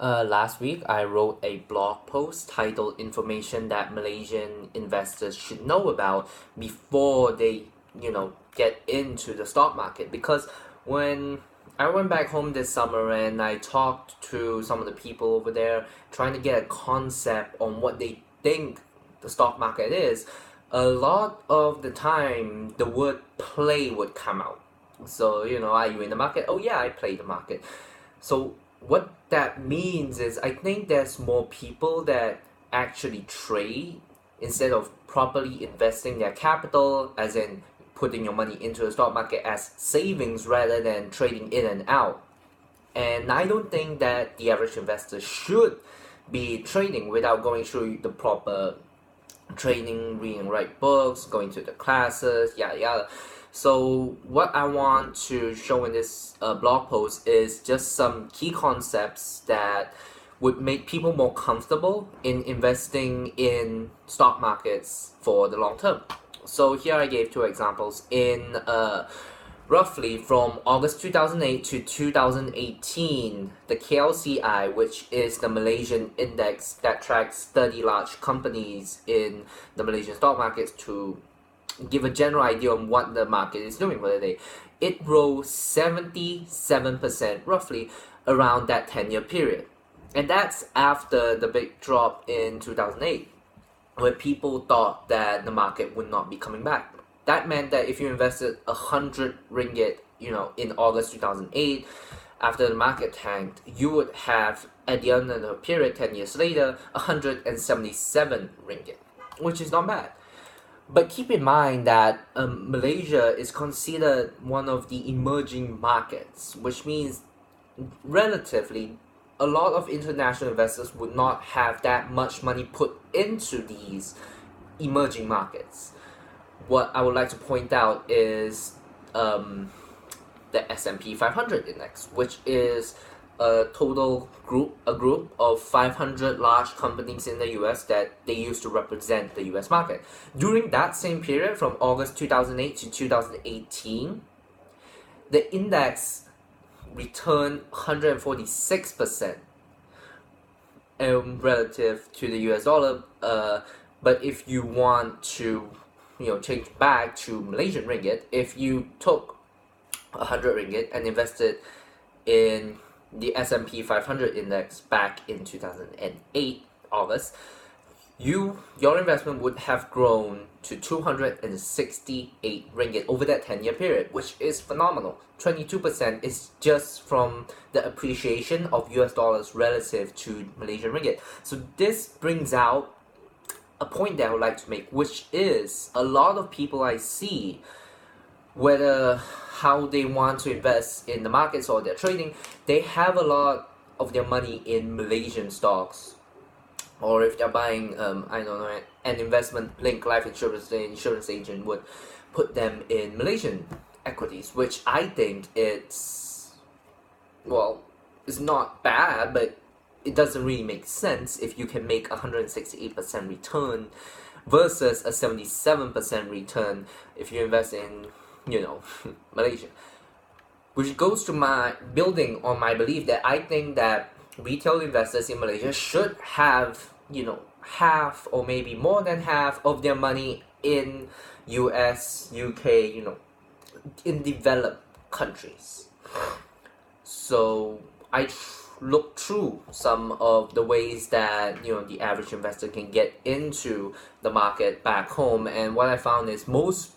Last week, I wrote a blog post titled Information that Malaysian investors should know about before they, get into the stock market. Because when I went back home this summer and I talked to some of the people over there trying to get a concept on what they think the stock market is, a lot of the time the word play would come out. So, are you in the market? Oh, yeah, I play the market. So what that means is I think there's more people that actually trade instead of properly investing their capital, as in putting your money into the stock market as savings rather than trading in and out. And I don't think that the average investor should be trading without going through the proper training, reading right books, going to the classes, yada yada. So what I want to show in this blog post is just some key concepts that would make people more comfortable in investing in stock markets for the long term. So here I gave two examples in roughly from August 2008 to 2018, the KLCI, which is the Malaysian index that tracks 30 large companies in the Malaysian stock markets to give a general idea on what the market is doing for the day, it rose 77% roughly around that 10-year period. And that's after the big drop in 2008, where people thought that the market would not be coming back. That meant that if you invested 100 ringgit, in August 2008, after the market tanked, you would have at the end of the period 10 years later 177 ringgit, which is not bad. But keep in mind that Malaysia is considered one of the emerging markets, which means relatively a lot of international investors would not have that much money put into these emerging markets. What I would like to point out is the S&P 500 index, which is a group of 500 large companies in the US that they used to represent the US market. During that same period, from August 2008 to 2018, the index returned 146% relative to the US dollar. But if you want to, change back to Malaysian ringgit, if you took 100 ringgit and invested in the S&P 500 index back in 2008 August, your investment would have grown to 268 ringgit over that 10-year period, which is phenomenal. 22% is just from the appreciation of US dollars relative to Malaysian ringgit. So this brings out a point that I would like to make, which is a lot of people I see, whether how they want to invest in the markets or their trading, they have a lot of their money in Malaysian stocks. Or if they're buying, I don't know, an investment-linked life insurance, the insurance agent would put them in Malaysian equities, which I think it's not bad, but it doesn't really make sense if you can make 168% return versus a 77% return if you invest in, Malaysia. Which goes to my building on my belief that I think that retail investors in Malaysia should have, half or maybe more than half of their money in US, UK, in developed countries. So I looked through some of the ways that the average investor can get into the market back home, and what I found is most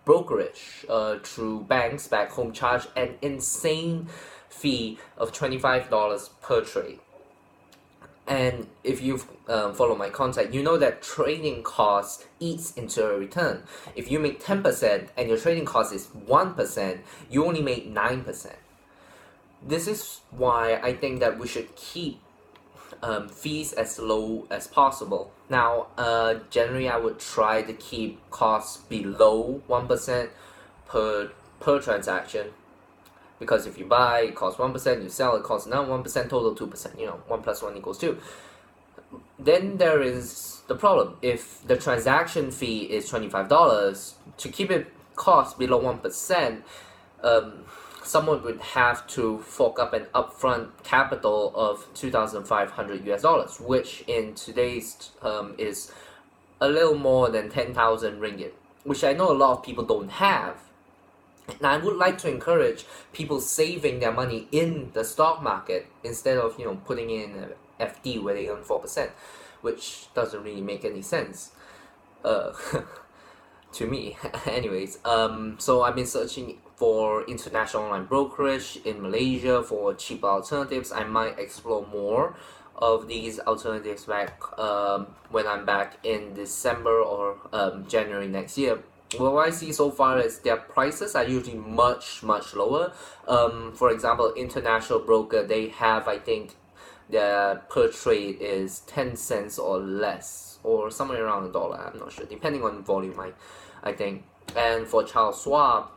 brokerage through banks back home charge an insane fee of $25 per trade. And if you follow my content, you know that trading cost eats into a return. If you make 10% and your trading cost is 1%, you only make 9%. This is why I think that we should keep fees as low as possible. Now, generally, I would try to keep costs below 1% per transaction, because if you buy, it costs 1%, you sell, it costs another 1%, total 2%. 1 plus 1 equals 2. Then there is the problem. If the transaction fee is $25, to keep it cost below 1%, someone would have to fork up an upfront capital of 2,500 US dollars, which in today's is a little more than 10,000 ringgit, which I know a lot of people don't have. And I would like to encourage people saving their money in the stock market instead of putting in an FD where they earn 4%, which doesn't really make any sense to me. Anyways, so I've been searching for international online brokerage in Malaysia for cheaper alternatives. I might explore more of these alternatives back when I'm back in December or January next year. What I see so far is their prices are usually much lower. For example, international broker, they have, I think, their per trade is 10 cents or less, or somewhere around $1. I'm not sure, depending on volume, I think. And for Charles Schwab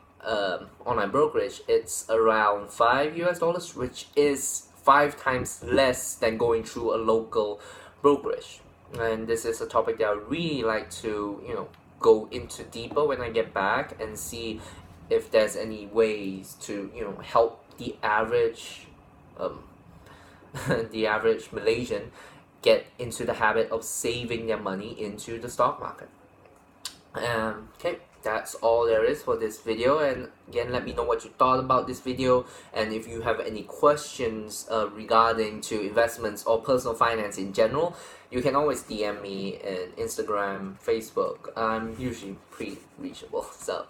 online brokerage, it's around $5 US, which is 5 times less than going through a local brokerage. And this is a topic that I really like to go into deeper when I get back and see if there's any ways to help the average the average Malaysian get into the habit of saving their money into the stock market. Okay, that's all there is for this video, and again, let me know what you thought about this video, and if you have any questions regarding to investments or personal finance in general, you can always DM me in Instagram, Facebook. I'm usually pretty reachable. So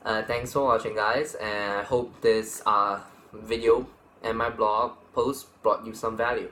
thanks for watching, guys, and I hope this video and my blog post brought you some value.